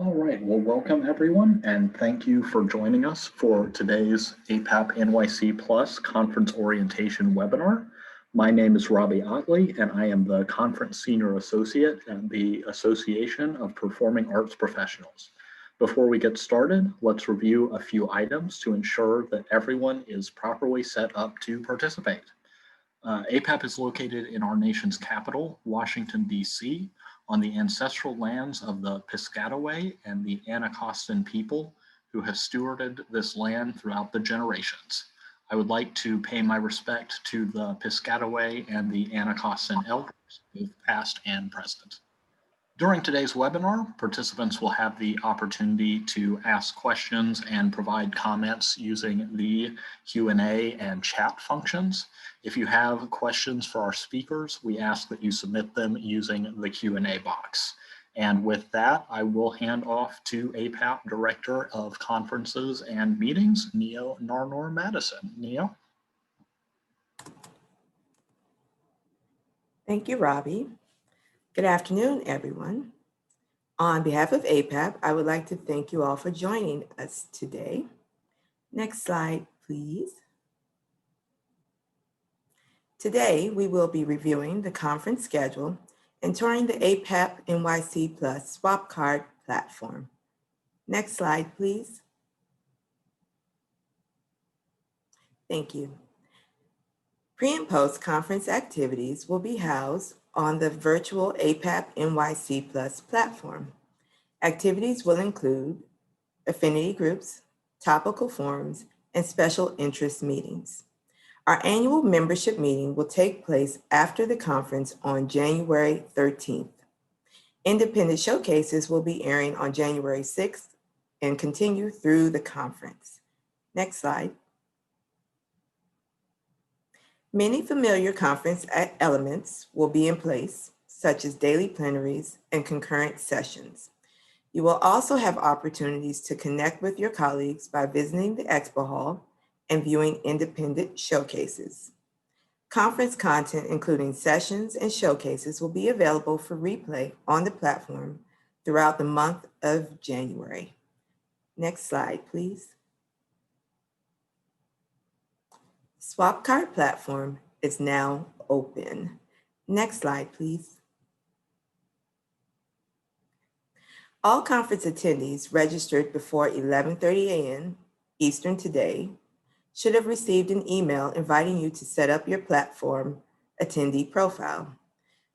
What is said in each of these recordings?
All right, well, welcome everyone, and thank you for joining us for today's APAP NYC Plus Conference Orientation webinar. My name is Robbie Otley, and I am the Conference Senior Associate at the Association of Performing Arts Professionals. Before we get started, let's review a few items to ensure that everyone is properly set up to participate. APAP is located in our nation's capital, Washington, D.C., on the ancestral lands of the Piscataway and the Anacostan people who have stewarded this land throughout the generations. I would like to pay my respect to the Piscataway and the Anacostan elders, both past and present. During today's webinar, participants will have the opportunity to ask questions and provide comments using the Q&A and chat functions. If you have questions for our speakers, we ask that you submit them using the Q&A box. And with that, I will hand off to APAP Director of Conferences and Meetings, Neo Narnor Madison. Neo. Thank you, Robbie. Good afternoon, everyone. On behalf of APAP, I would like to thank you all for joining us today. Next slide, please. Today, we will be reviewing the conference schedule and touring the APAP NYC Plus swap card platform. Next slide, please. Thank you. Pre and post conference activities will be housed on the virtual APAP NYC Plus platform. Activities will include affinity groups, topical forums, and special interest meetings. Our annual membership meeting will take place after the conference on January 13th. Independent showcases will be airing on January 6th and continue through the conference. Next slide. Many familiar conference elements will be in place, such as daily plenaries and concurrent sessions. You will also have opportunities to connect with your colleagues by visiting the Expo Hall and viewing independent showcases. Conference content, including sessions and showcases, will be available for replay on the platform throughout the month of January. Next slide, please. Swap card platform is now open. Next slide, please. All conference attendees registered before 11:30 a.m. Eastern today should have received an email inviting you to set up your platform attendee profile.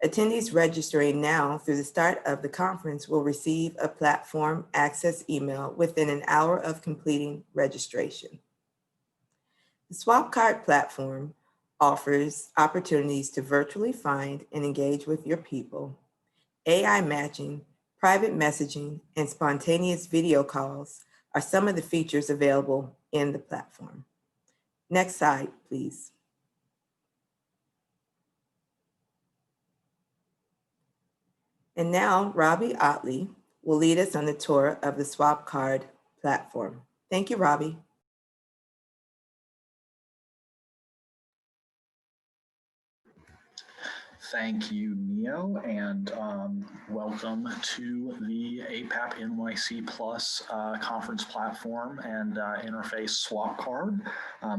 Attendees registering now through the start of the conference will receive a platform access email within an hour of completing registration. The swap card platform offers opportunities to virtually find and engage with your people. AI matching, private messaging, and spontaneous video calls are some of the features available in the platform. Next slide, please. And now Robbie Otley will lead us on the tour of the swap card platform. Thank you, Robbie. Thank you, Neo, and welcome to the APAP NYC Plus conference platform and interface swap card.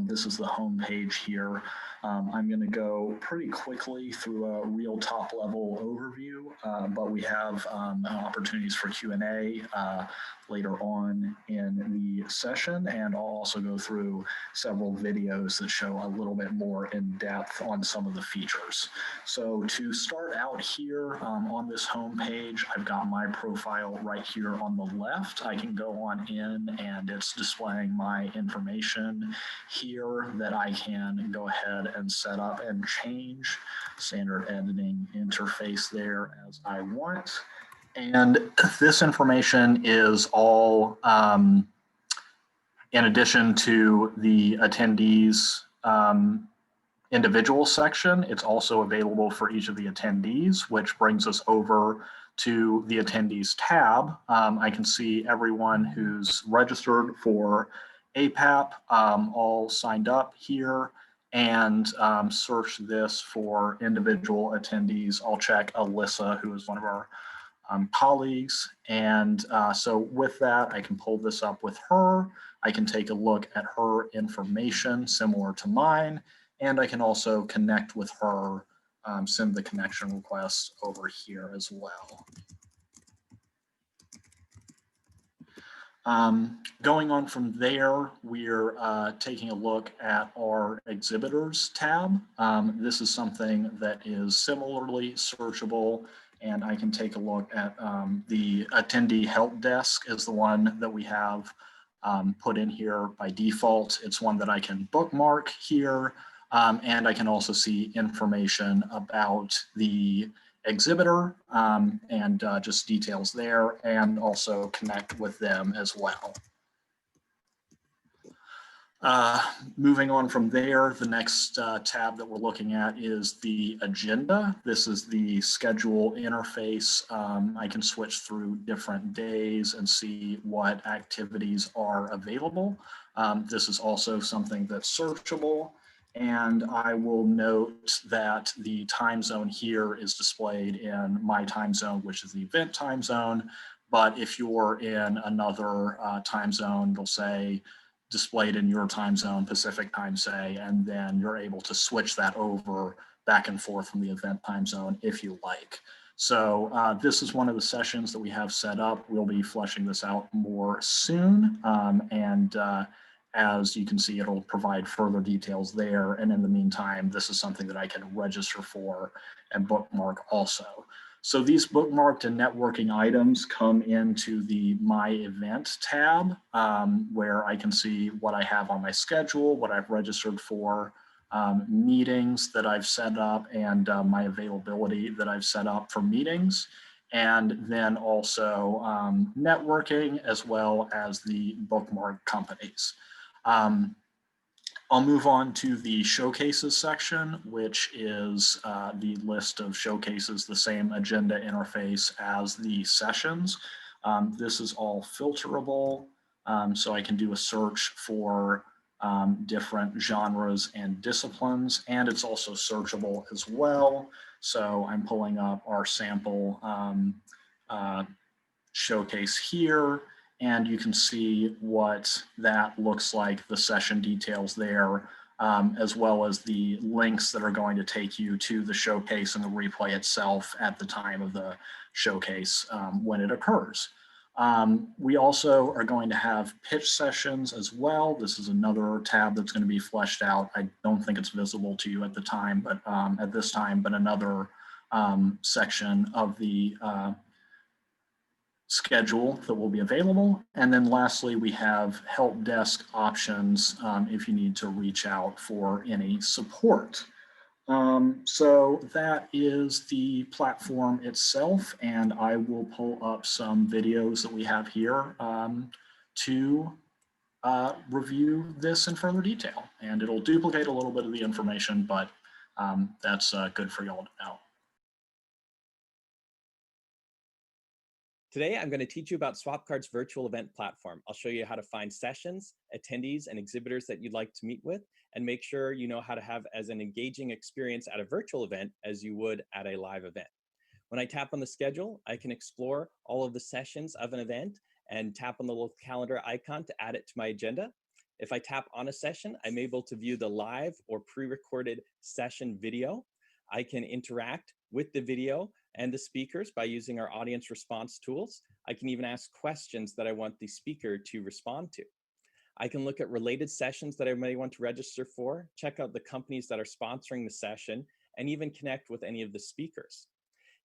This is the home page here. I'm going to go pretty quickly through a real top-level overview, but we have opportunities for Q&A later on in the session, and I'll also go through several videos that show a little bit more in depth on some of the features. So to start out here on this home page, I've got my profile right here on the left. I can go on in and it's displaying my information here that I can go ahead and set up and change standard editing interface there as I want. And this information is all in addition to the attendees individual section. It's also available for each of the attendees, which brings us over to the attendees tab. I can see everyone who's registered for APAP all signed up here, and search this for individual attendees. I'll check Alyssa, who is one of our colleagues. And so with that, I can pull this up with her. I can take a look at her information similar to mine, and I can also connect with her, send the connection request over here as well. Going on from there, we're taking a look at our Exhibitors tab. This is something that is similarly searchable, and I can take a look at the attendee help desk is the one that we have put in here by default. It's one that I can bookmark here, and I can also see information about the exhibitor and just details there, and also connect with them as well. Moving on from there, the next tab that we're looking at is the agenda. This is the schedule interface. I can switch through different days and see what activities are available. This is also something that's searchable. And I will note that the time zone here is displayed in my time zone, which is the event time zone. But if you're in another time zone, they'll say displayed in your time zone, Pacific time, say, and then you're able to switch that over back and forth from the event time zone if you like. So this is one of the sessions that we have set up. We'll be fleshing this out more soon. As you can see, it'll provide further details there. And in the meantime, this is something that I can register for and bookmark also. So these bookmarked and networking items come into the My Event tab, where I can see what I have on my schedule, what I've registered for, meetings that I've set up, and my availability that I've set up for meetings. And then also networking, as well as the bookmark companies. I'll move on to the showcases section, which is the list of showcases, the same agenda interface as the sessions. This is all filterable, so I can do a search for different genres and disciplines, and it's also searchable as well. So I'm pulling up our sample showcase here, and you can see what that looks like, the session details there, as well as the links that are going to take you to the showcase and the replay itself at the time of the showcase when it occurs. We also are going to have pitch sessions as well. This is another tab that's going to be fleshed out. I don't think it's visible to you at the time, but at this time, but another section of the schedule that will be available. And then lastly, we have help desk options if you need to reach out for any support. So that is the platform itself, and I will pull up some videos that we have here to review this in further detail. And it'll duplicate a little bit of the information, but that's good for y'all to know. Today, I'm going to teach you about SwapCard's virtual event platform. I'll show you how to find sessions, attendees, and exhibitors that you'd like to meet with, and make sure you know how to have as an engaging experience at a virtual event as you would at a live event. When I tap on the schedule, I can explore all of the sessions of an event and tap on the little calendar icon to add it to my agenda. If I tap on a session, I'm able to view the live or pre-recorded session video. I can interact with the video and the speakers by using our audience response tools. I can even ask questions that I want the speaker to respond to. I can look at related sessions that I may want to register for, check out the companies that are sponsoring the session, and even connect with any of the speakers.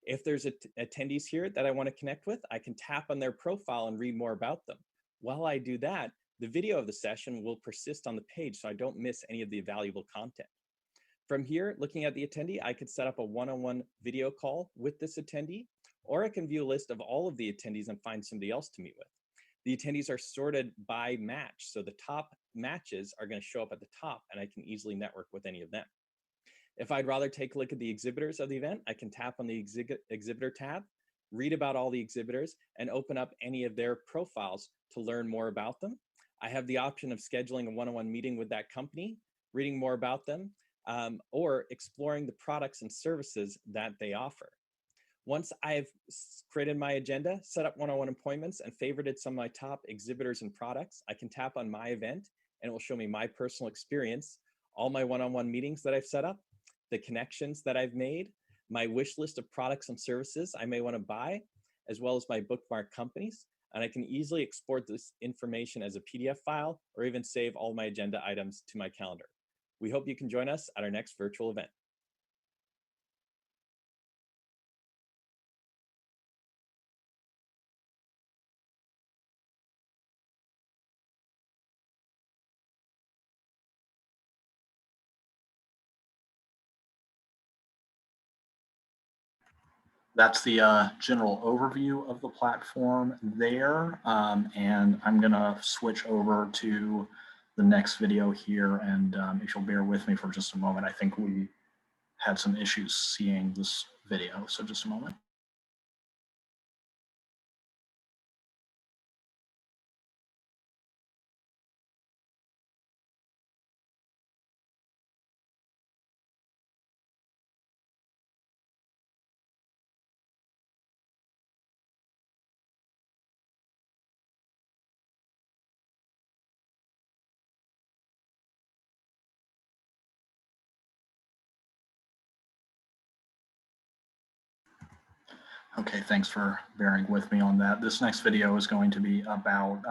If there's attendees here that I want to connect with, I can tap on their profile and read more about them. While I do that, the video of the session will persist on the page so I don't miss any of the valuable content. From here, looking at the attendee, I could set up a one-on-one video call with this attendee, or I can view a list of all of the attendees and find somebody else to meet with. The attendees are sorted by match, so the top matches are going to show up at the top, and I can easily network with any of them. If I'd rather take a look at the exhibitors of the event, I can tap on the Exhibitor tab, read about all the exhibitors, and open up any of their profiles to learn more about them. I have the option of scheduling a one-on-one meeting with that company, reading more about them, or exploring the products and services that they offer. Once I've created my agenda, set up one-on-one appointments, and favorited some of my top exhibitors and products, I can tap on my event and it will show me my personal experience, all my one-on-one meetings that I've set up, the connections that I've made, my wish list of products and services I may want to buy, as well as my bookmark companies. And I can easily export this information as a PDF file or even save all my agenda items to my calendar. We hope you can join us at our next virtual event. That's the general overview of the platform there. And I'm gonna switch over to the next video here. And if you'll bear with me for just a moment, I think we had some issues seeing this video. So just a moment. Okay, thanks for bearing with me on that. This next video is going to be about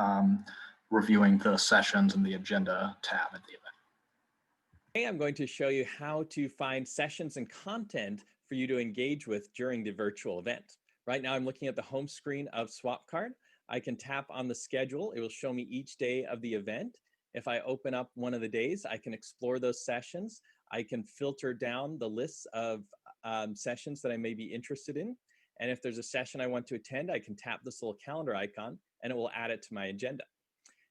reviewing the sessions and the agenda tab at the event. Today, I'm going to show you how to find sessions and content for you to engage with during the virtual event. Right now, I'm looking at the home screen of SwapCard. I can tap on the schedule. It will show me each day of the event. If I open up one of the days, I can explore those sessions. I can filter down the lists of sessions that I may be interested in. And if there's a session I want to attend, I can tap this little calendar icon and it will add it to my agenda.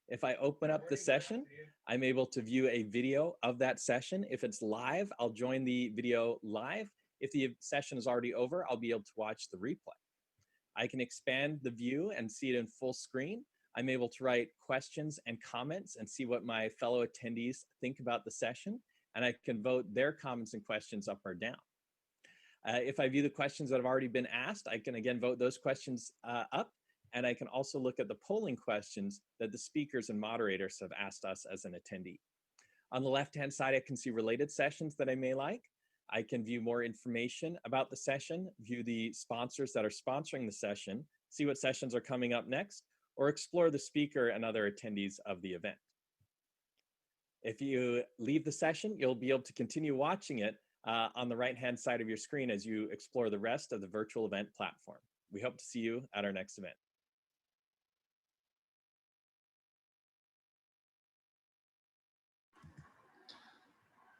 If I open up the session, I'm able to view a video of that session. If it's live, I'll join the video live. If the session is already over, I'll be able to watch the replay. I can expand the view and see it in full screen. I'm able to write questions and comments and see what my fellow attendees think about the session. And I can vote their comments and questions up or down. If I view the questions that have already been asked, I can again vote those questions up. And I can also look at the polling questions that the speakers and moderators have asked us as an attendee. On the left-hand side, I can see related sessions that I may like. I can view more information about the session, view the sponsors that are sponsoring the session, see what sessions are coming up next, or explore the speaker and other attendees of the event. If you leave the session, you'll be able to continue watching it on the right-hand side of your screen as you explore the rest of the virtual event platform. We hope to see you at our next event.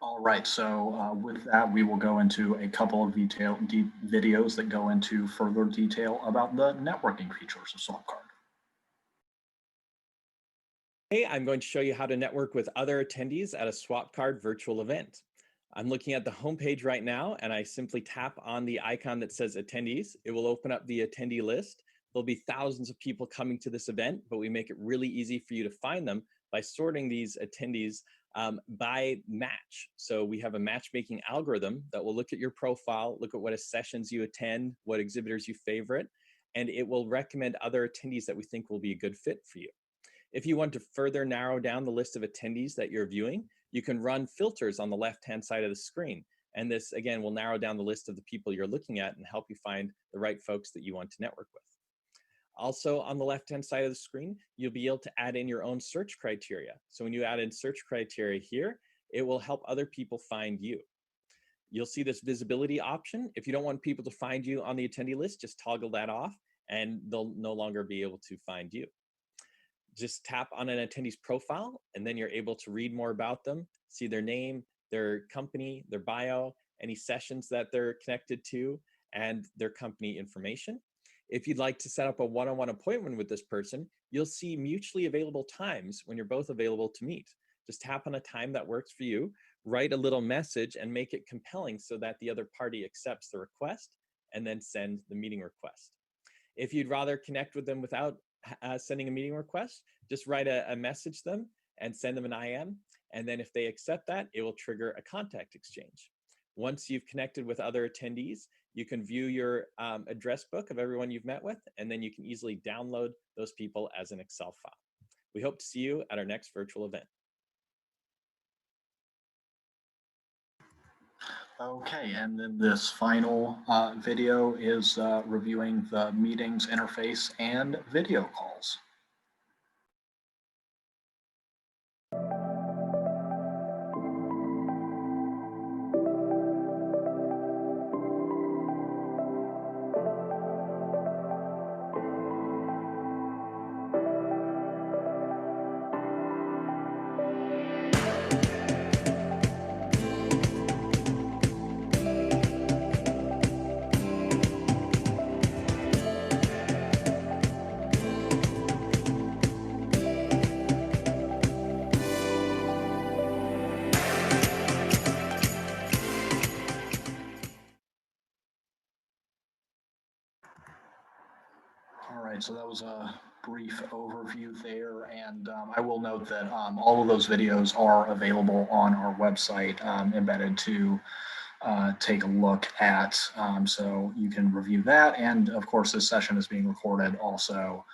All right, so with that, we will go into a couple of videos that go into further detail about the networking features of SwapCard. Today, I'm going to show you how to network with other attendees at a SwapCard virtual event. I'm looking at the homepage right now, and I simply tap on the icon that says attendees. It will open up the attendee list. There'll be thousands of people coming to this event, but we make it really easy for you to find them by sorting these attendees by match. So we have a matchmaking algorithm that will look at your profile, look at what sessions you attend, what exhibitors you favorite, and it will recommend other attendees that we think will be a good fit for you. If you want to further narrow down the list of attendees that you're viewing, you can run filters on the left-hand side of the screen. And this, again, will narrow down the list of the people you're looking at and help you find the right folks that you want to network with. Also, on the left-hand side of the screen, you'll be able to add in your own search criteria. So when you add in search criteria here, it will help other people find you. You'll see this visibility option. If you don't want people to find you on the attendee list, just toggle that off and they'll no longer be able to find you. Just tap on an attendee's profile and then you're able to read more about them, see their name, their company, their bio, any sessions that they're connected to, and their company information. If you'd like to set up a one-on-one appointment with this person, you'll see mutually available times when you're both available to meet. Just tap on a time that works for you, write a little message and make it compelling so that the other party accepts the request and then send the meeting request. If you'd rather connect with them without sending a meeting request, just write a message to them and send them an IM. And then if they accept that, it will trigger a contact exchange. Once you've connected with other attendees, You can view your address book of everyone you've met with, and then you can easily download those people as an Excel file. We hope to see you at our next virtual event. Okay, and then this final video is reviewing the meetings interface and video calls. All right, so that was a brief overview there, and I will note that all of those videos are available on our website, embedded to take a look at, so you can review that. And of course, this session is being recorded also,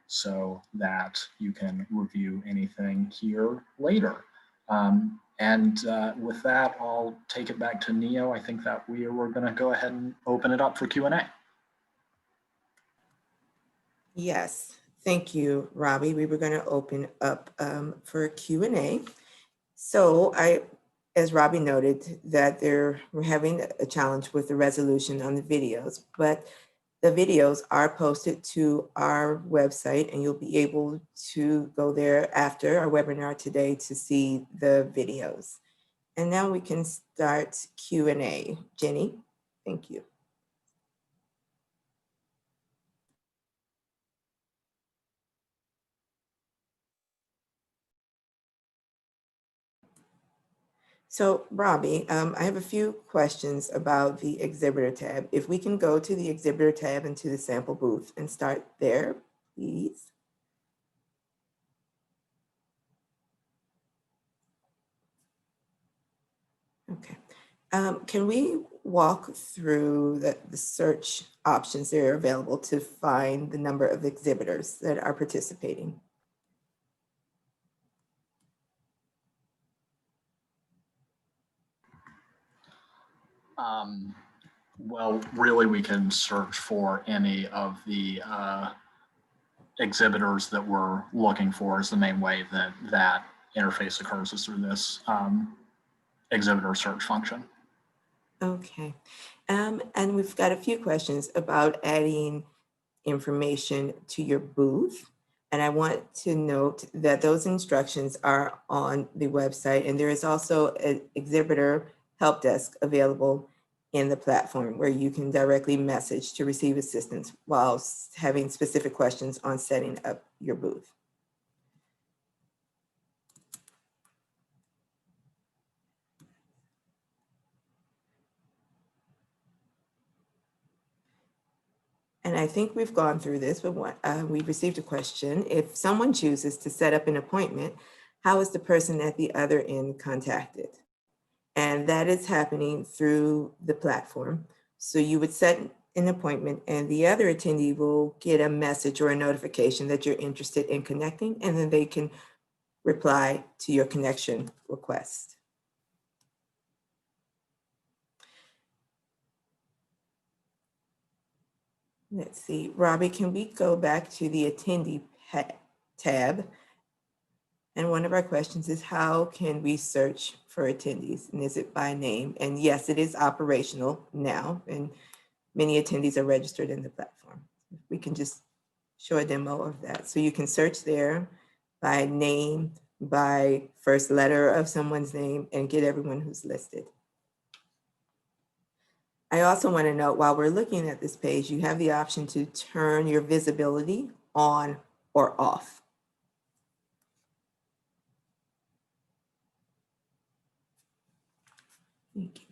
so that you can review anything here later. And with that, I'll take it back to Neo. I think that we're going to go ahead and open it up for Q&A. Yes, thank you, Robbie. We were going to open up for Q&A. So as Robbie noted, that we're having a challenge with the resolution on the videos, but the videos are posted to our website, and you'll be able to go there after our webinar today to see the videos. And now we can start Q&A. Jenny, thank you. So Robbie, I have a few questions about the Exhibitor tab. If we can go to the Exhibitor tab and to the sample booth and start there, please. Okay. Can we walk through the search options that are available to find the number of exhibitors that are participating? Well, really, we can search for any of the exhibitors that we're looking for. Is the main way that interface occurs, is through this exhibitor search function. Okay. And we've got a few questions about adding information to your booth. And I want to note that those instructions are on the website, and there is also an exhibitor help desk available in the platform where you can directly message to receive assistance while having specific questions on setting up your booth. And I think we've gone through this, but we've received a question. If someone chooses to set up an appointment, how is the person at the other end contacted? And that is happening through the platform. So you would set an appointment and the other attendee will get a message or a notification that you're interested in connecting, and then they can reply to your connection request. Let's see, Robbie, can we go back to the attendee tab? And one of our questions is, how can we search for attendees? And is it by name? And yes, it is operational now, and many attendees are registered in the platform. We can just show a demo of that. So you can search there by name, by first letter of someone's name, and get everyone who's listed. I also want to note, while we're looking at this page, you have the option to turn your visibility on or off. Thank you.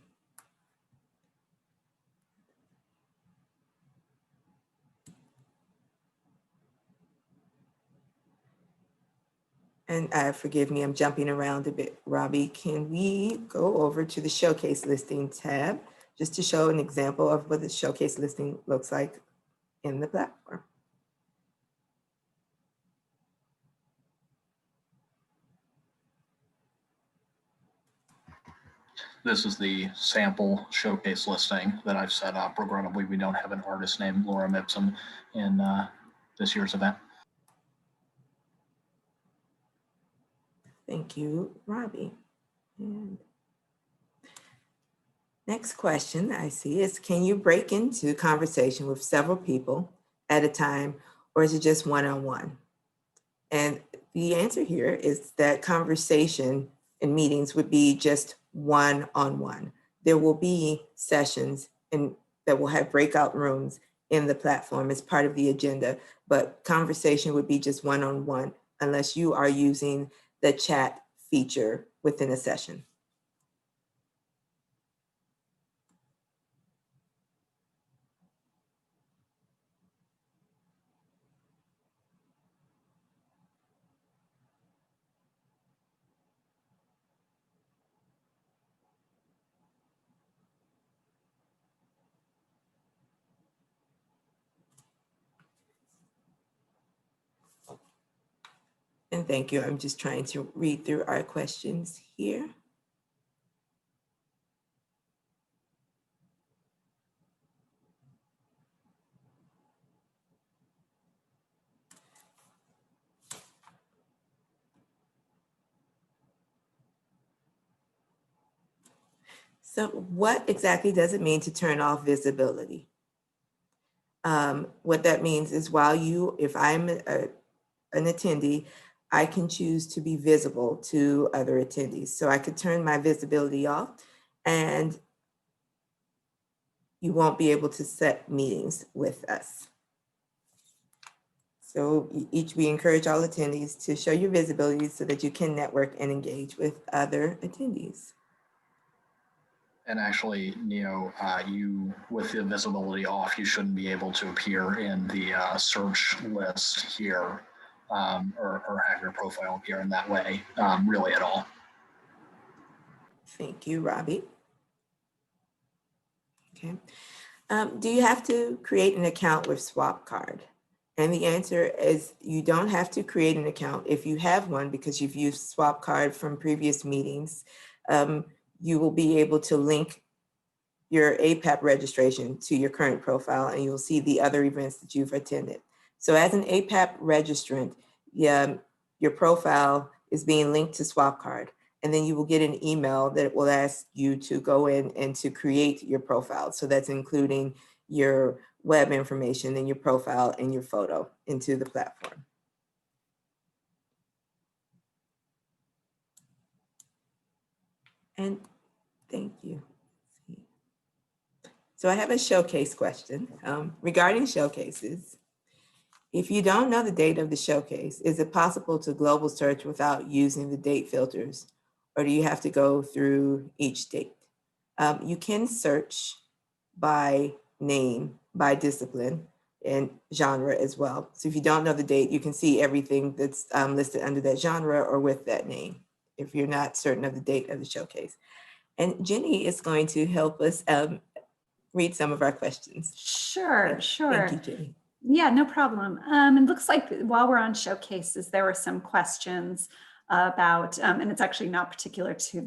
And forgive me, I'm jumping around a bit, Robbie. Can we go over to the Showcase Listing tab just to show an example of what the showcase listing looks like in the platform. This is the sample showcase listing that I've set up. Regrettably, we don't have an artist named Laura Mipsum in this year's event. Thank you, Robbie. And next question I see is, can you break into conversation with several people at a time, or is it just one-on-one? And the answer here is that conversation and meetings would be just one-on-one. There will be sessions that will have breakout rooms in the platform as part of the agenda, but conversation would be just one-on-one unless you are using the chat feature within a session. And thank you. I'm just trying to read through our questions here. So what exactly does it mean to turn off visibility? What that means is if I'm an attendee, I can choose to be visible to other attendees. So I could turn my visibility off and you won't be able to set meetings with us. So we encourage all attendees to show your visibility so that you can network and engage with other attendees. And actually, Neo, you, with the visibility off, you shouldn't be able to appear in the search list here or have your profile appear in that way, really at all. Thank you, Robbie. Okay. Do you have to create an account with SwapCard? And the answer is you don't have to create an account. If you have one because you've used SwapCard from previous meetings, you will be able to link your APAP registration to your current profile and you'll see the other events that you've attended. So as an APAP registrant, your profile is being linked to SwapCard, and then you will get an email that will ask you to go in and to create your profile. So that's including your web information and your profile and your photo into the platform. And thank you. So I have a showcase question regarding showcases. If you don't know the date of the showcase, is it possible to global search without using the date filters, or do you have to go through each date? You can search by name, by discipline, and genre as well. So if you don't know the date, you can see everything that's listed under that genre or with that name, if you're not certain of the date of the showcase. And Jenny is going to help us read some of our questions. Sure. Thank you, Jenny. Yeah, no problem. It looks like while we're on showcases, there were some questions about, and it's actually not particular to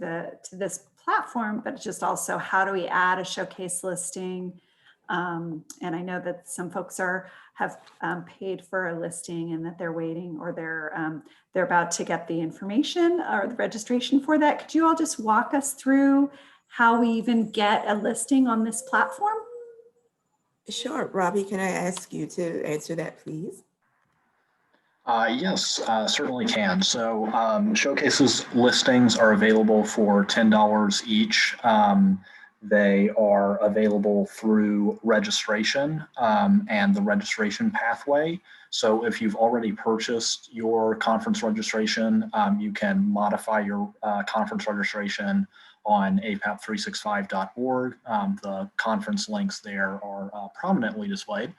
this platform, but just also how do we add a showcase listing? And I know that some folks have paid for a listing and that they're waiting, or they're about to get the information or the registration for that. Could you all just walk us through how we even get a listing on this platform? Sure. Robbie, can I ask you to answer that, please? Yes, certainly can. So showcases listings are available for $10 each. They are available through registration and the registration pathway. So if you've already purchased your conference registration, you can modify your conference registration on apap365.org. The conference links there are prominently displayed.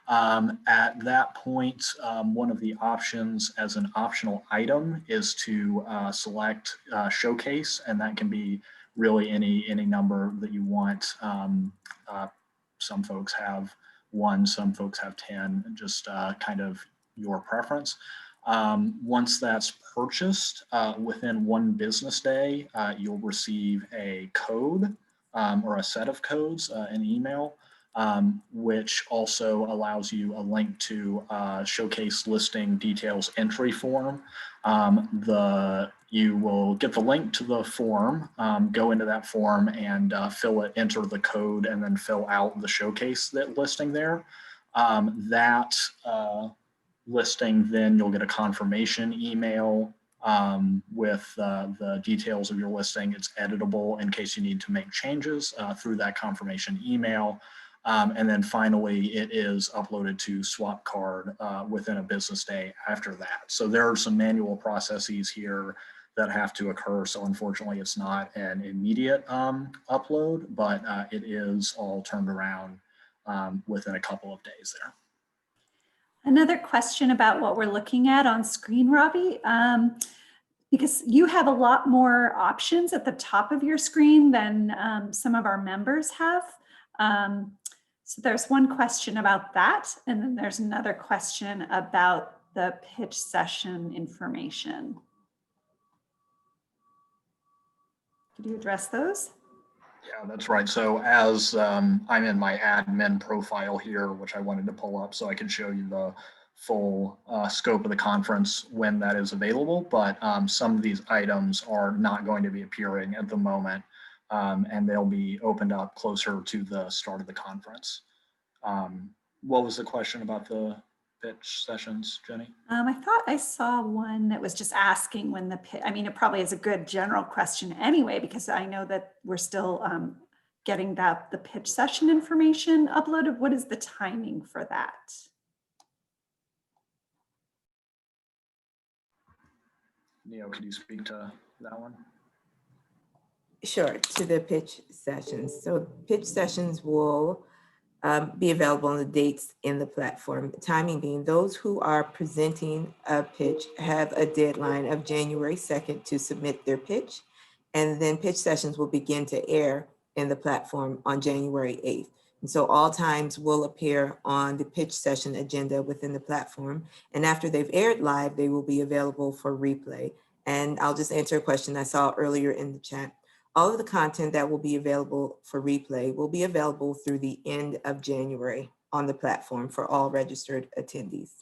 At that point, one of the options as an optional item is to select Showcase, and that can be really any number that you want. Some folks have 1, some folks have 10, just kind of your preference. Once that's purchased, within 1 business day, you'll receive a code or a set of codes, an email, which also allows you a link to showcase listing details entry form. You will get the link to the form, go into that form and fill it, enter the code, and then fill out the showcase that listing there. That listing, then you'll get a confirmation email with the details of your listing. It's editable in case you need to make changes through that confirmation email. And then finally, it is uploaded to SwapCard within a business day after that. So there are some manual processes here that have to occur. So unfortunately, it's not an immediate upload, but it is all turned around within a couple of days there. Another question about what we're looking at on screen, Robbie, because you have a lot more options at the top of your screen than some of our members have. So there's one question about that. And then there's another question about the pitch session information. Could you address those? Yeah, that's right. So as I'm in my admin profile here, which I wanted to pull up so I can show you the full scope of the conference when that is available, but some of these items are not going to be appearing at the moment, and they'll be opened up closer to the start of the conference. What was the question about the pitch sessions, Jenny? I thought I saw one that was just asking when the pitch, I mean, it probably is a good general question anyway, because I know that we're still getting the pitch session information uploaded. What is the timing for that? Neo, could you speak to that one? Sure, to the pitch sessions. So pitch sessions will be available on the dates in the platform. The timing being those who are presenting a pitch have a deadline of January 2nd to submit their pitch. And then pitch sessions will begin to air in the platform on January 8th. And so all times will appear on the pitch session agenda within the platform. And after they've aired live, they will be available for replay. And I'll just answer a question I saw earlier in the chat. All of the content that will be available for replay will be available through the end of January on the platform for all registered attendees.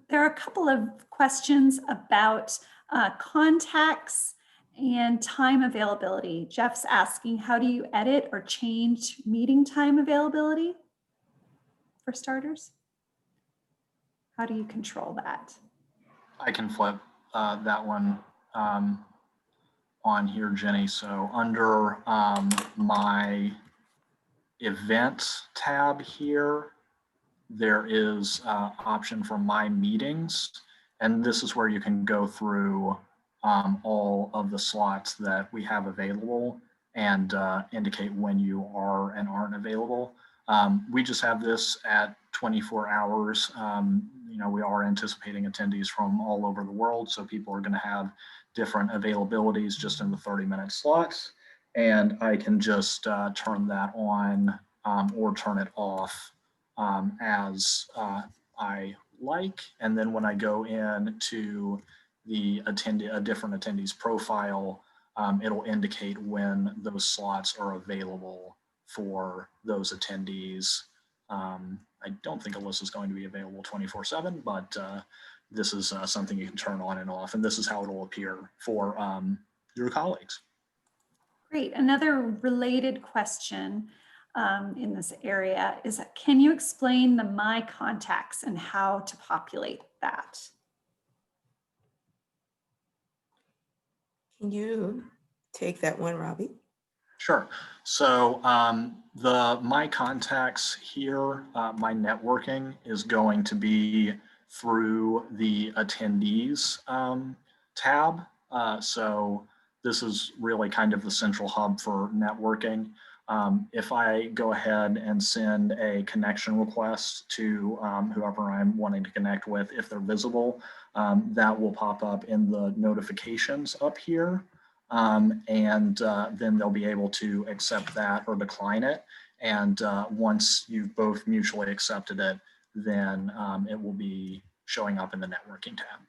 There are a couple of questions about contacts and time availability. Jeff's asking, how do you edit or change meeting time availability for starters? How do you control that? I can flip that one on here, Jenny. So under my events tab here, there is option for my meetings. And this is where you can go through all of the slots that we have available and indicate when you are and aren't available. We just have this at 24 hours. You know, we are anticipating attendees from all over the world. So people are going to have different availabilities just in the 30-minute slots. And I can just turn that on or turn it off as I like. And then when I go into the a different attendee's profile, it'll indicate when those slots are available for those attendees. I don't think Alyssa is going to be available 24/7, but this is something you can turn on and off, and this is how it will appear for your colleagues. Great. Another related question in this area is, can you explain the My Contacts and how to populate that? Can you take that one, Robbie? Sure. So the My Contacts here, my networking is going to be through the attendees tab. So this is really kind of the central hub for networking. If I go ahead and send a connection request to whoever I'm wanting to connect with, if they're visible, that will pop up in the notifications up here. then they'll be able to accept that or decline it. And once you've both mutually accepted it, then it will be showing up in the networking tab.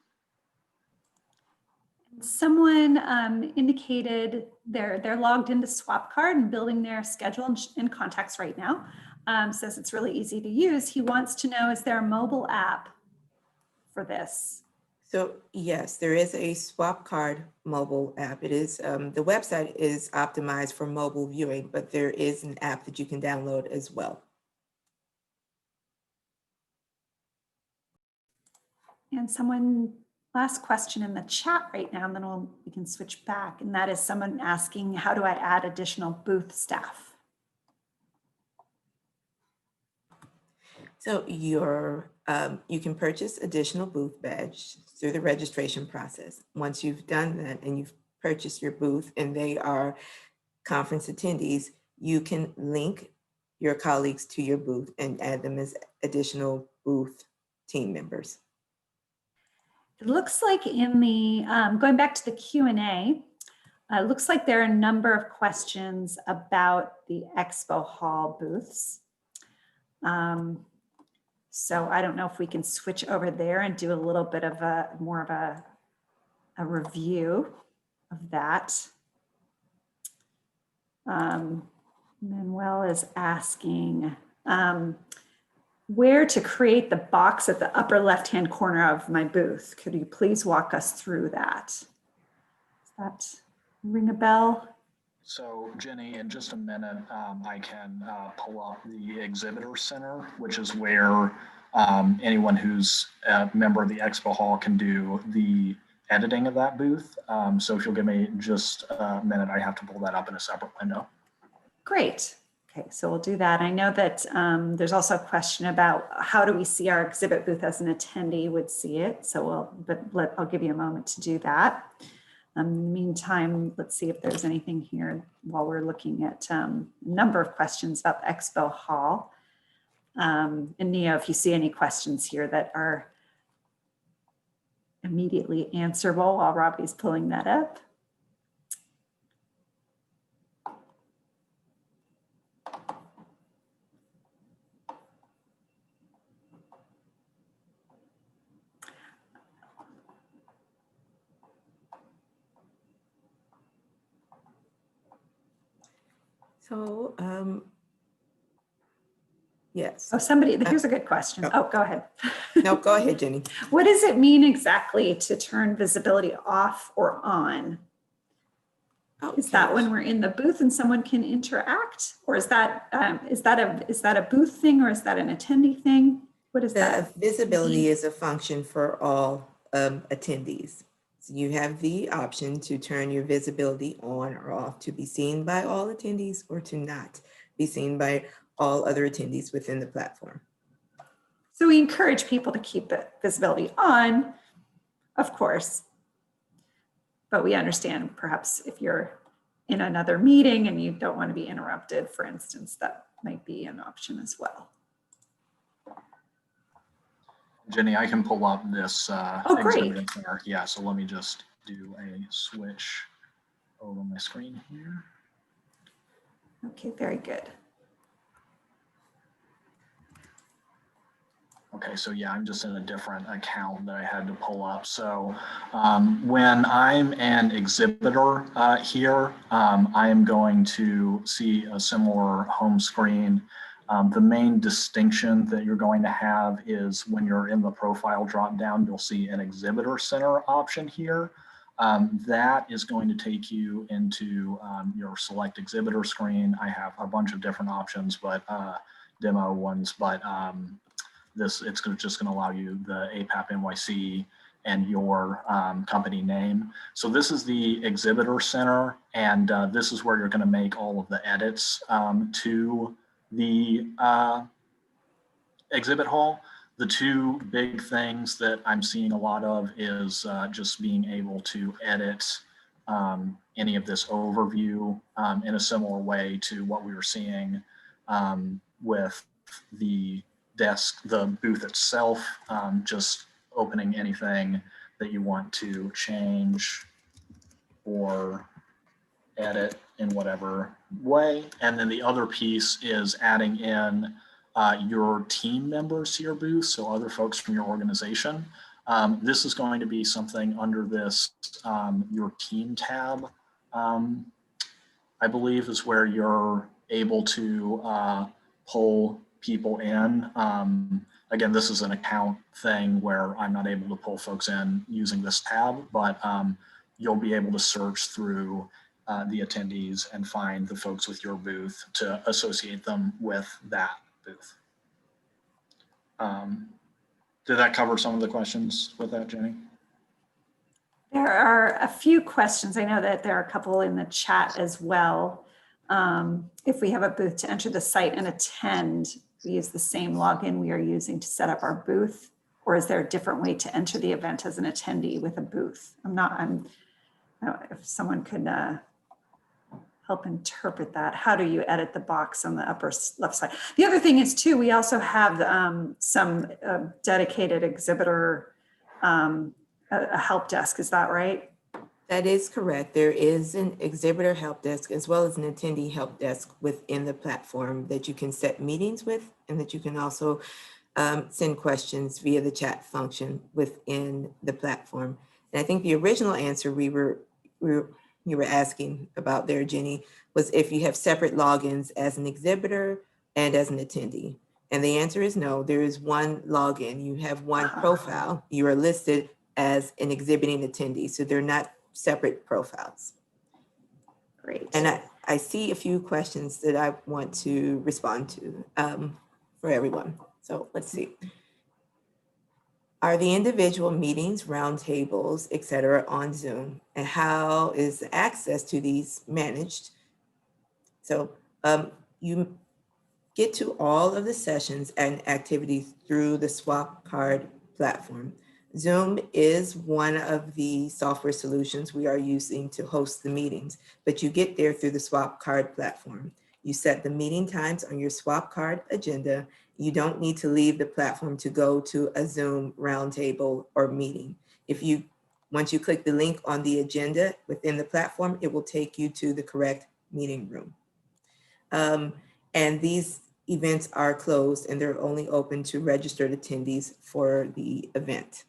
Someone indicated they're logged into SwapCard and building their schedule and contacts right now. Says it's really easy to use. He wants to know, is there a mobile app for this? So yes, there is a SwapCard mobile app. It is, the website is optimized for mobile viewing, but there is an app that you can download as well. And someone, last question in the chat right now, and then we can switch back. And that is someone asking, how do I add additional booth staff? So you can purchase additional booth badge through the registration process. Once you've done that and you've purchased your booth and they are conference attendees, you can link your colleagues to your booth and add them as additional booth team members. It looks like in the, going back to the Q&A, it looks like there are a number of questions about the Expo Hall booths. So I don't know if we can switch over there and do a little bit of more of a review of that. Manuel is asking where to create the box at the upper left-hand corner of my booth. Could you please walk us through that? Does that ring a bell? So Jenny, in just a minute, I can pull up the Exhibitor Center, which is where anyone who's a member of the Expo Hall can do the editing of that booth. So if you'll give me just a minute, I have to pull that up in a separate window. Great. Okay, so we'll do that. I know that there's also a question about how do we see our exhibit booth as an attendee would see it. So I'll give you a moment to do that. In the meantime, let's see if there's anything here while we're looking at a number of questions about the Expo Hall. And Neo, if you see any questions here that are immediately answerable while Robbie's pulling that up. So, yes. Oh, here's a good question. Oh, go ahead. No, go ahead, Jenny. What does it mean exactly to turn visibility off or on? Okay. Is that when we're in the booth and someone can interact, or is that a booth thing, or is that an attendee thing? What is that? Visibility is a function for all attendees. So you have the option to turn your visibility on or off to be seen by all attendees or to not be seen by all other attendees within the platform. So we encourage people to keep the visibility on, of course, but we understand perhaps if you're in another meeting and you don't want to be interrupted, for instance, that might be an option as well. Jenny, I can pull up this Oh, great. exhibit there. Yeah, so let me just do a switch over my screen here. Okay, very good. Okay, so yeah, I'm just in a different account that I had to pull up. So when I'm an exhibitor here, I am going to see a similar home screen. The main distinction that you're going to have is when you're in the profile dropdown, you'll see an Exhibitor Center option here. That is going to take you into your select exhibitor screen. I have a bunch of different options, but demo ones, but it's just going to allow you the APAP NYC and your company name. So this is the Exhibitor Center, and this is where you're going to make all of the edits to the exhibit hall. The two big things that I'm seeing a lot of is just being able to edit any of this overview in a similar way to what we were seeing with the desk, the booth itself, just opening anything that you want to change or edit in whatever way. And then the other piece is adding in your team members to your booth, so other folks from your organization. This is going to be something under this your team tab, I believe is where you're able to pull people in. Again, this is an account thing where I'm not able to pull folks in using this tab, but you'll be able to search through the attendees and find the folks with your booth to associate them with that booth. Did that cover some of the questions with that, Jenny? There are a few questions. I know that there are a couple in the chat as well. If we have a booth to enter the site and attend, we use the same login we are using to set up our booth, or is there a different way to enter the event as an attendee with a booth? I don't know if someone could help interpret that. How do you edit the box on the upper left side? The other thing is too, we also have some dedicated exhibitor a help desk. Is that right? That is correct. There is an exhibitor help desk as well as an attendee help desk within the platform that you can set meetings with, and that you can also send questions via the chat function within the platform. And I think the original answer you were asking about there, Jenny, was if you have separate logins as an exhibitor and as an attendee. And the answer is no, there is one login. You have one profile. You are listed as an exhibiting attendee, so they're not separate profiles. Great. And I see a few questions that I want to respond to for everyone. So let's see. Are the individual meetings, roundtables, et cetera, on Zoom? And how is the access to these managed? So you get to all of the sessions and activities through the Swap Card platform. Zoom is one of the software solutions we are using to host the meetings, but you get there through the Swap Card platform. You set the meeting times on your Swap Card agenda. You don't need to leave the platform to go to a Zoom roundtable or meeting. Once you click the link on the agenda within the platform, it will take you to the correct meeting room. And these events are closed and they're only open to registered attendees for the event.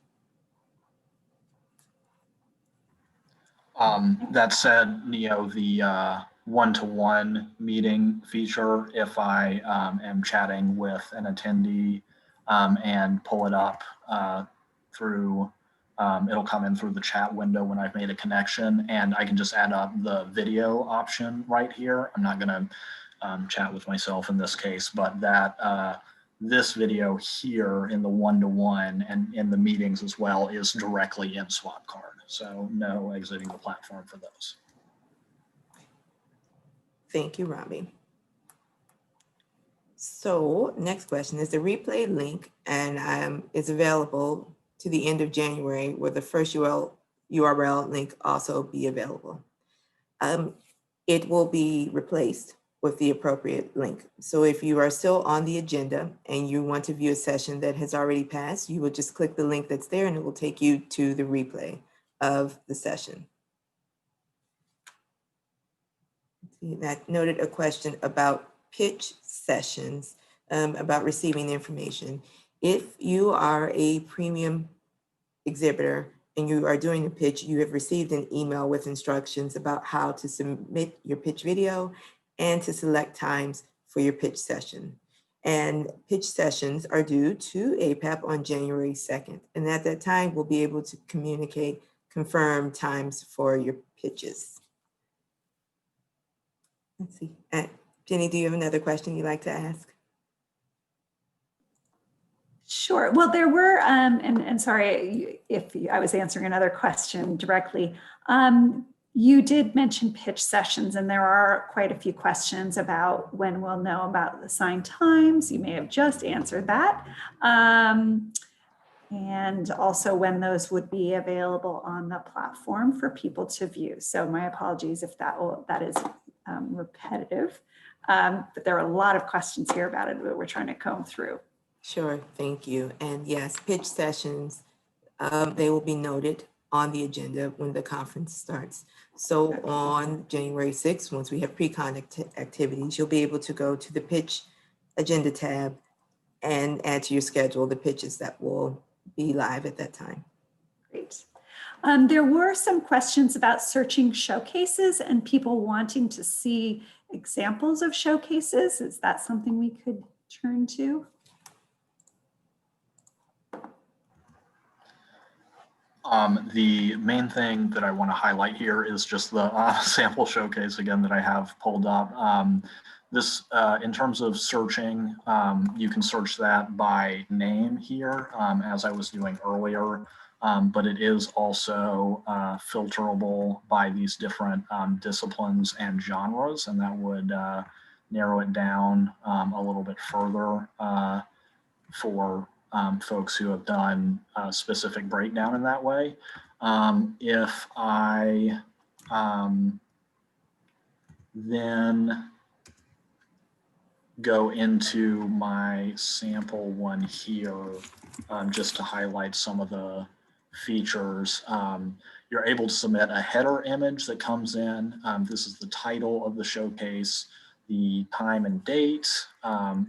That said, Neo, the one-to-one meeting feature, if I am chatting with an attendee and pull it up through, it'll come in through the chat window when I've made a connection, and I can just add up the video option right here. I'm not gonna chat with myself in this case, but that this video here in the one-to-one and in the meetings as well is directly in Swap Card. So no exiting the platform for those. Thank you, Robbie. So next question is the replay link and is available to the end of January, where the first URL link also be available. It will be replaced with the appropriate link. So if you are still on the agenda and you want to view a session that has already passed, you will just click the link that's there and it will take you to the replay of the session. That noted a question about pitch sessions, about receiving the information. If you are a premium exhibitor and you are doing a pitch, you have received an email with instructions about how to submit your pitch video and to select times for your pitch session. And pitch sessions are due to APAP on January 2nd. And at that time, we'll be able to confirm times for your pitches. Let's see. Jenny, do you have another question you'd like to ask? Sure. Well, there were, and sorry if I was answering another question directly. You did mention pitch sessions, and there are quite a few questions about when we'll know about the assigned times. You may have just answered that. And also when those would be available on the platform for people to view. So my apologies if that is repetitive, but there are a lot of questions here about it that we're trying to comb through. Sure, thank you. And yes, pitch sessions, they will be noted on the agenda when the conference starts. So on January 6th, once we have pre-con activities, you'll be able to go to the pitch agenda tab and add to your schedule the pitches that will be live at that time. Great. There were some questions about searching showcases and people wanting to see examples of showcases. Is that something we could turn to? The main thing that I want to highlight here is just the sample showcase again that I have pulled up. This, in terms of searching, you can search that by name here, as I was doing earlier, but it is also filterable by these different disciplines and genres, and that would narrow it down a little bit further for folks who have done a specific breakdown in that way. If I then go into my sample one here, just to highlight some of the features, you're able to submit a header image that comes in. This is the title of the showcase, the time and date.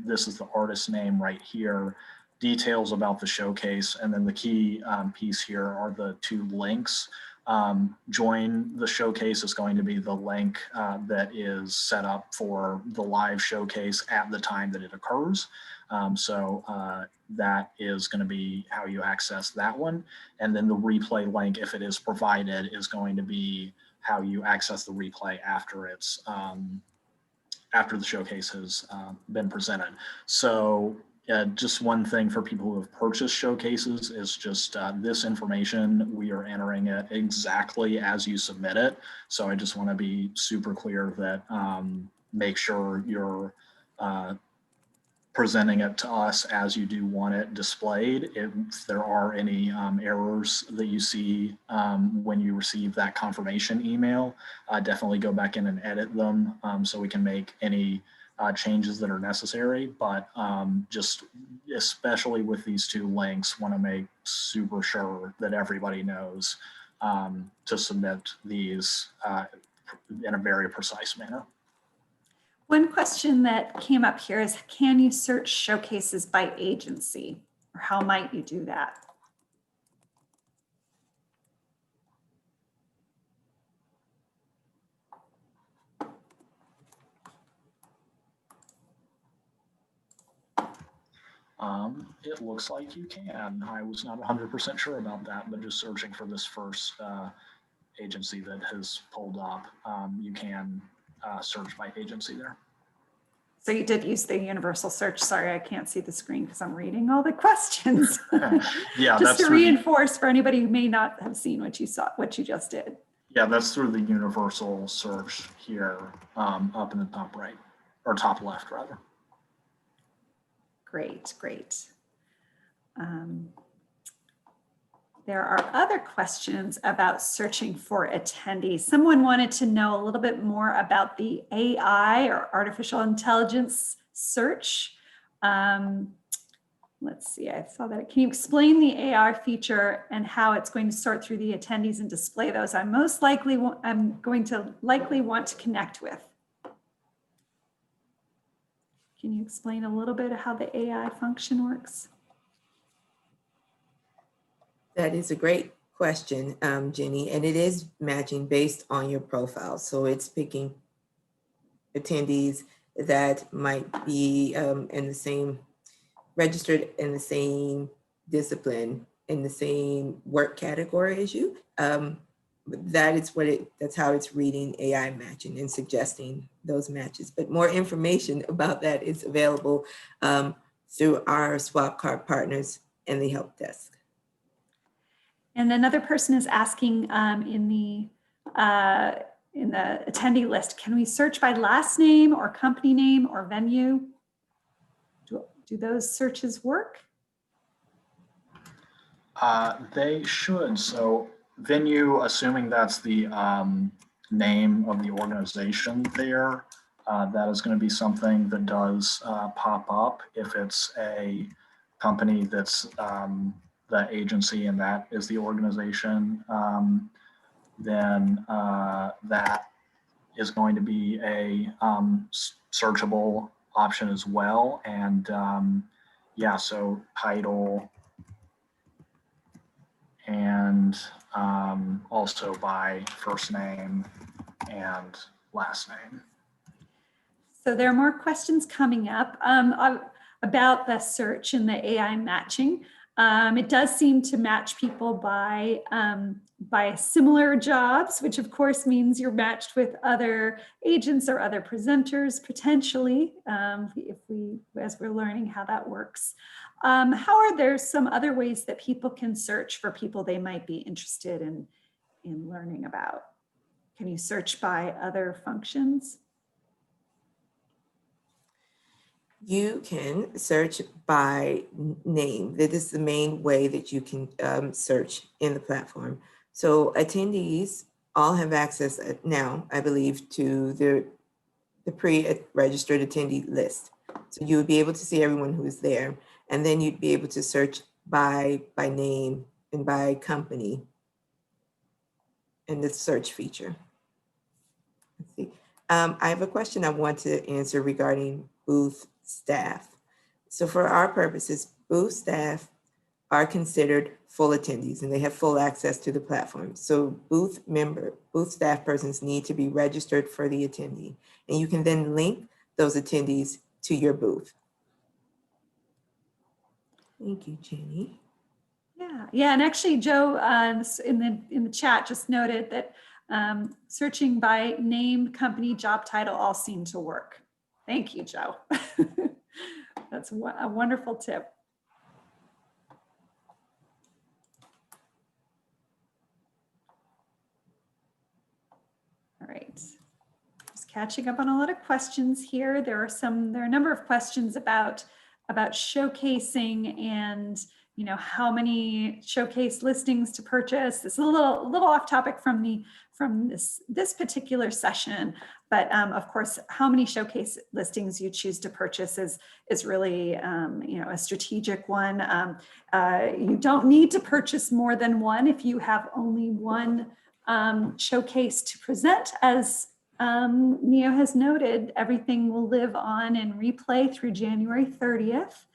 This is the artist name right here, details about the showcase, and then the key piece here are the two links. Join the showcase is going to be the link that is set up for the live showcase at the time that it occurs. So that is going to be how you access that one. And then the replay link, if it is provided, is going to be how you access the replay after it's after the showcase has been presented. So just one thing for people who have purchased showcases is just this information, we are entering it exactly as you submit it. So I just want to be super clear that make sure you're presenting it to us as you do want it displayed. If there are any errors that you see when you receive that confirmation email, definitely go back in and edit them so we can make any changes that are necessary. But just especially with these two links, want to make super sure that everybody knows to submit these in a very precise manner. One question that came up here is, can you search showcases by agency? Or how might you do that? It looks like you can. I was not 100% sure about that, but just searching for this first agency that has pulled up, you can search by agency there. So you did use the universal search. Sorry, I can't see the screen because I'm reading all the questions. Yeah, just to reinforce for anybody who may not have seen what you saw, what you just did. Yeah, that's through the universal search here, up in the top right, or top left rather. Great, great. There are other questions about searching for attendees. Someone wanted to know a little bit more about the AI or artificial intelligence search. Let's see, I saw that. Can you explain the AI feature and how it's going to sort through the attendees and display those I'm going to likely want to connect with? Can you explain a little bit of how the AI function works? That is a great question, Jenny, and it is matching based on your profile. So it's picking attendees that might be in the same, registered in the same discipline, in the same work category as you. That's how it's reading AI matching and suggesting those matches. But more information about that is available through our swap card partners and the help desk. And another person is asking in the attendee list, can we search by last name or company name or venue? Do those searches work? They should. So venue, assuming that's the name of the organization there, that is going to be something that does pop up if it's a company that's the agency and that is the organization, then that is going to be a searchable option as well. And yeah, so title and also by first name and last name. So there are more questions coming up about the search and the AI matching. It does seem to match people by similar jobs, which of course means you're matched with other agents or other presenters potentially, as we're learning how that works. How are there some other ways that people can search for people they might be interested in learning about? Can you search by other functions? You can search by name. That is the main way that you can search in the platform. So attendees all have access now, I believe, to the pre-registered attendee list. So you would be able to see everyone who is there, and then you'd be able to search by name and by company in the search feature. Let's see. I have a question I want to answer regarding booth staff. So for our purposes, booth staff are considered full attendees and they have full access to the platform. So booth staff persons need to be registered for the attendee, and you can then link those attendees to your booth. Thank you, Jenny. Yeah, and actually, Joe, in the chat just noted that searching by name, company, job title all seem to work. Thank you, Joe. That's a wonderful tip. All right, just catching up on a lot of questions here. There are a number of questions about showcasing and how many showcase listings to purchase. This is a little off topic from this particular session, but of course, how many showcase listings you choose to purchase is really a strategic one. You don't need to purchase more than one if you have only one showcase to present. As Neo has noted, everything will live on in replay through January 30th.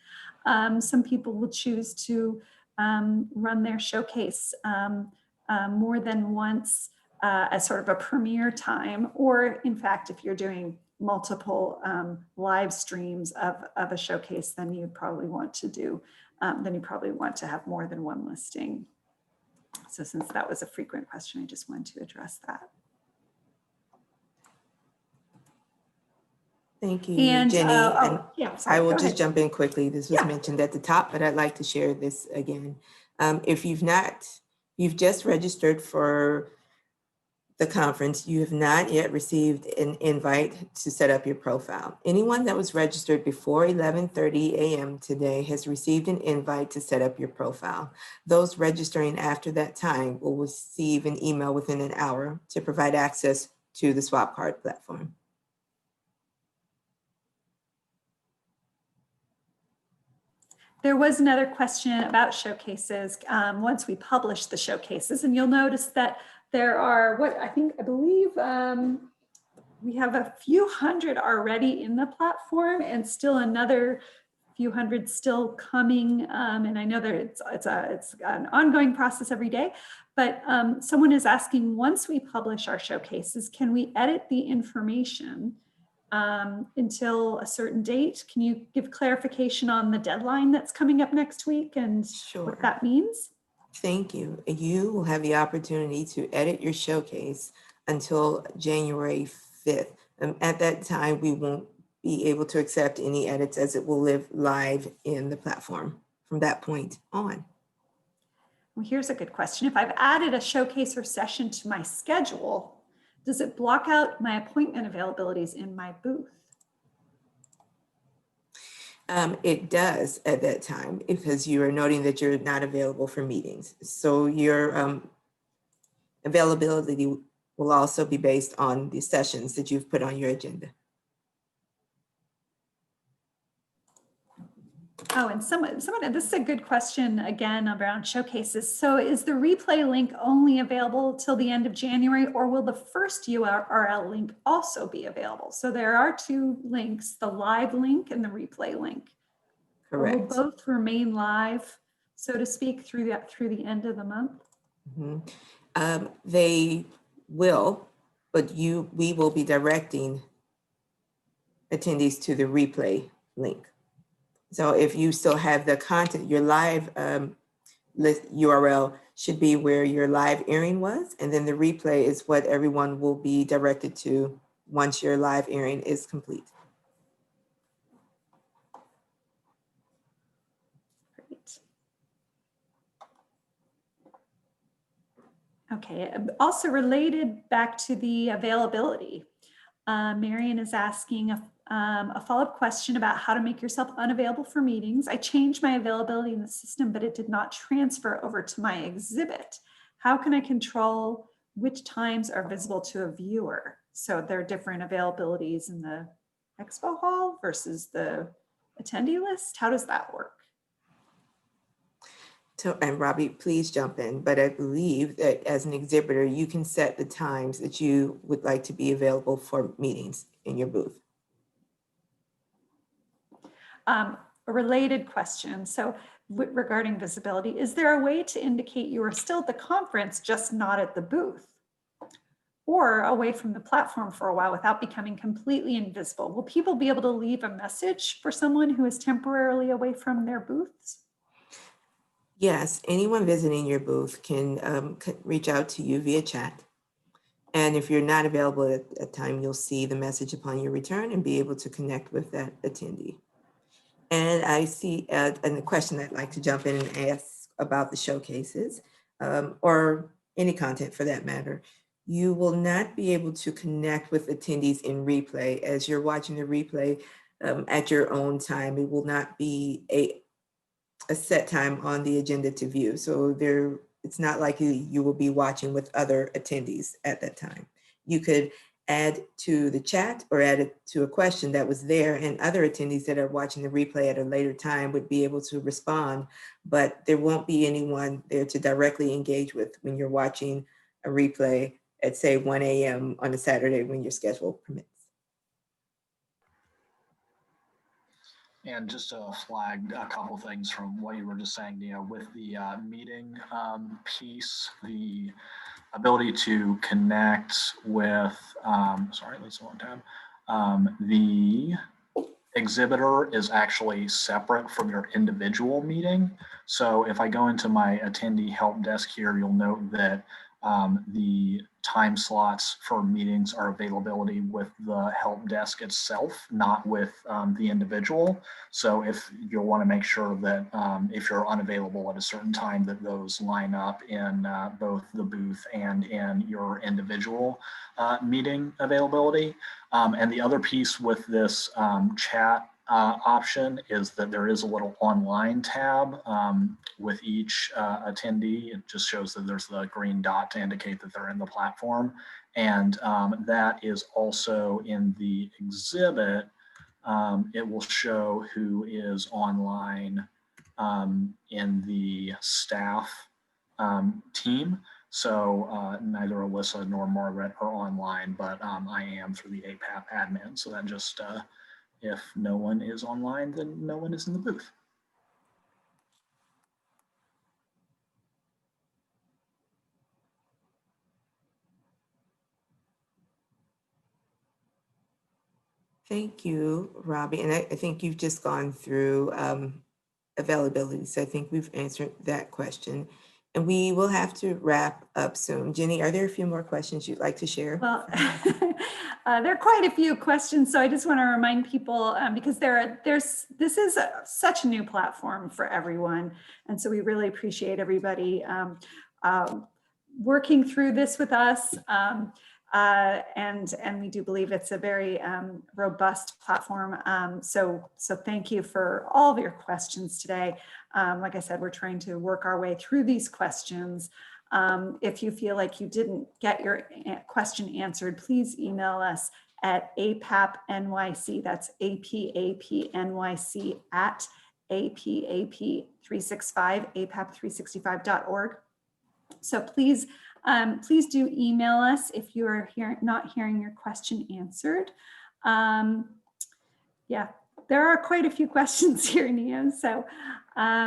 Some people will choose to run their showcase more than once as sort of a premiere time, or in fact, if you're doing multiple live streams of a showcase, then you'd probably want to have more than one listing. So since that was a frequent question, I just wanted to address that. Thank you, And, Jenny. yeah, sorry, I will go just ahead. jump in quickly. This was mentioned at the top, but I'd like to share this again. If you've just registered for the conference, you have not yet received an invite to set up your profile. Anyone that was registered before 11:30 a.m. today has received an invite to set up your profile. Those registering after that time will receive an email within an hour to provide access to the swap card platform. There was another question about showcases once we publish the showcases, and you'll notice that there are I believe we have a few hundred already in the platform and still another few hundred still coming. And I know that it's an ongoing process every day, but someone is asking, once we publish our showcases, can we edit the information until a certain date? Can you give clarification on the deadline that's coming up next week and what that means? Thank you. You will have the opportunity to edit your showcase until January 5th. At that time, we won't be able to accept any edits as it will live live in the platform from that point on. Well, here's a good question. If I've added a showcase or session to my schedule, does it block out my appointment availabilities in my booth? It does at that time, because you are noting that you're not available for meetings. So your availability will also be based on the sessions that you've put on your agenda. Oh, and someone, this is a good question again around showcases. So is the replay link only available till the end of January, or will the first URL link also be available? So there are two links, the live link and the replay link. Correct. Or will both remain live, so to speak, through the end of the month? Mm-hmm. They will, but we will be directing attendees to the replay link. So if you still have the content, your live URL should be where your live airing was, and then the replay is what everyone will be directed to once your live airing is complete. Great. Okay, also related back to the availability, Marion is asking a follow-up question about how to make yourself unavailable for meetings. I changed my availability in the system, but it did not transfer over to my exhibit. How can I control which times are visible to a viewer? So there are different availabilities in the expo hall versus the attendee list. How does that work? So, and Robbie, please jump in, but I believe that as an exhibitor, you can set the times that you would like to be available for meetings in your booth. A related question. So regarding visibility, is there a way to indicate you are still at the conference, just not at the booth? Or away from the platform for a while without becoming completely invisible? Will people be able to leave a message for someone who is temporarily away from their booths? Yes, anyone visiting your booth can reach out to you via chat. And if you're not available at a time, you'll see the message upon your return and be able to connect with that attendee. And I see a question I'd like to jump in and ask about the showcases or any content for that matter. You will not be able to connect with attendees in replay as you're watching the replay at your own time. It will not be a set time on the agenda to view. So it's not like you will be watching with other attendees at that time. You could add to the chat or add it to a question that was there, and other attendees that are watching the replay at a later time would be able to respond, but there won't be anyone there to directly engage with when you're watching a replay at say 1 a.m. on a Saturday when your schedule permits. And just to flag a couple things from what you were just saying, with the meeting piece, the ability to connect with, sorry, Lisa, one time. The exhibitor is actually separate from your individual meeting. So if I go into my attendee help desk here, you'll note that the time slots for meetings are availability with the help desk itself, not with the individual. So if you'll want to make sure that if you're unavailable at a certain time, that those line up in both the booth and in your individual meeting availability. And the other piece with this chat option is that there is a little online tab with each attendee. It just shows that there's the green dot to indicate that they're in the platform. And that is also in the exhibit. It will show who is online in the staff team. So neither Alyssa nor Margaret are online, but I am through the APAP admin. So that just, if no one is online, then no one is in the booth. Thank you, Robbie. And I think you've just gone through availability. So I think we've answered that question. And we will have to wrap up soon. Jenny, are there a few more questions you'd like to share? Well, there are quite a few questions. So I just want to remind people, because this is such a new platform for everyone. And so we really appreciate everybody working through this with us. And we do believe it's a very robust platform. So thank you for all of your questions today. Like I said, we're trying to work our way through these questions. If you feel like you didn't get your question answered, please email us at APAPNYC, that's APAPNYC APAP365, apap365.org. So please, please do email us if you are not hearing your question answered. Yeah, there are quite a few questions here, Nia. So I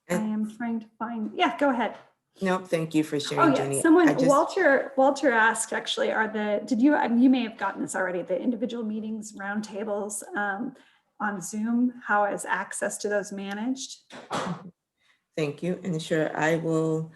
am trying to find, yeah, go ahead. No, thank you for Oh sharing, yeah, Jenny. someone, Walter asked actually, are you may have gotten this already, the individual meetings, roundtables on Zoom, how is access to those managed? Thank you, and sure, I will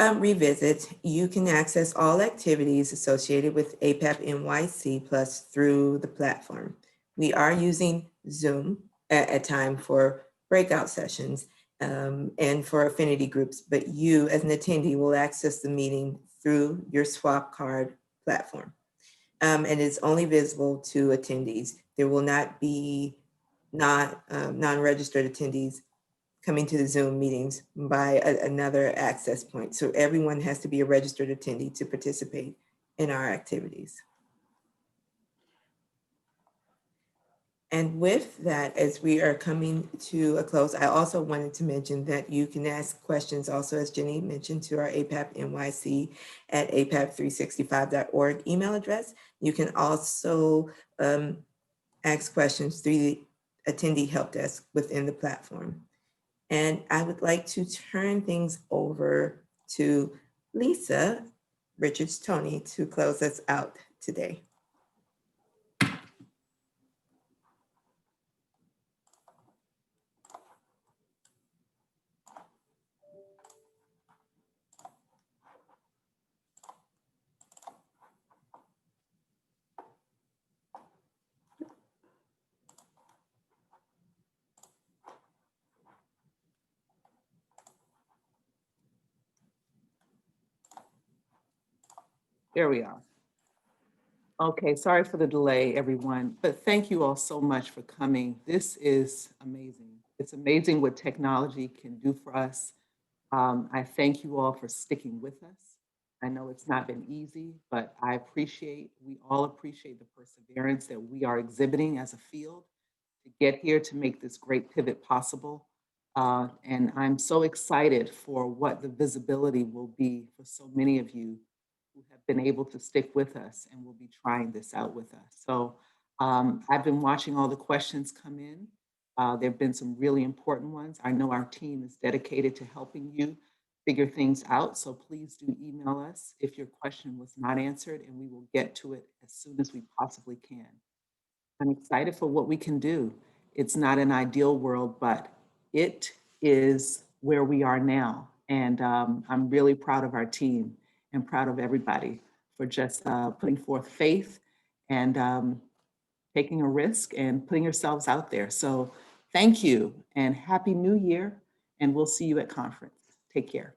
revisit. You can access all activities associated with APAP NYC Plus through the platform. We are using Zoom at time for breakout sessions and for affinity groups, but you as an attendee will access the meeting through your swap card platform. And it's only visible to attendees. There will not be non-registered attendees coming to the Zoom meetings by another access point. So everyone has to be a registered attendee to participate in our activities. And with that, as we are coming to a close, I also wanted to mention that you can ask questions also, as Jenny mentioned, to our APAP NYC at apap365.org email address. You can also ask questions through the attendee help desk within the platform. And I would like to turn things over to Lisa Richards-Toney to close us out today. There we are. Okay, sorry for the delay, everyone, but thank you all so much for coming. This is amazing. It's amazing what technology can do for us. I thank you all for sticking with us. I know it's not been easy, but we all appreciate the perseverance that we are exhibiting as a field to get here to make this great pivot possible. And I'm so excited for what the visibility will be for so many of you who have been able to stick with us and will be trying this out with us. So I've been watching all the questions come in. There have been some really important ones. I know our team is dedicated to helping you figure things out. So please do email us if your question was not answered, and we will get to it as soon as we possibly can. I'm excited for what we can do. It's not an ideal world, but it is where we are now. And I'm really proud of our team and proud of everybody for just putting forth faith and taking a risk and putting yourselves out there. So thank you and Happy New Year, and we'll see you at conference. Take care.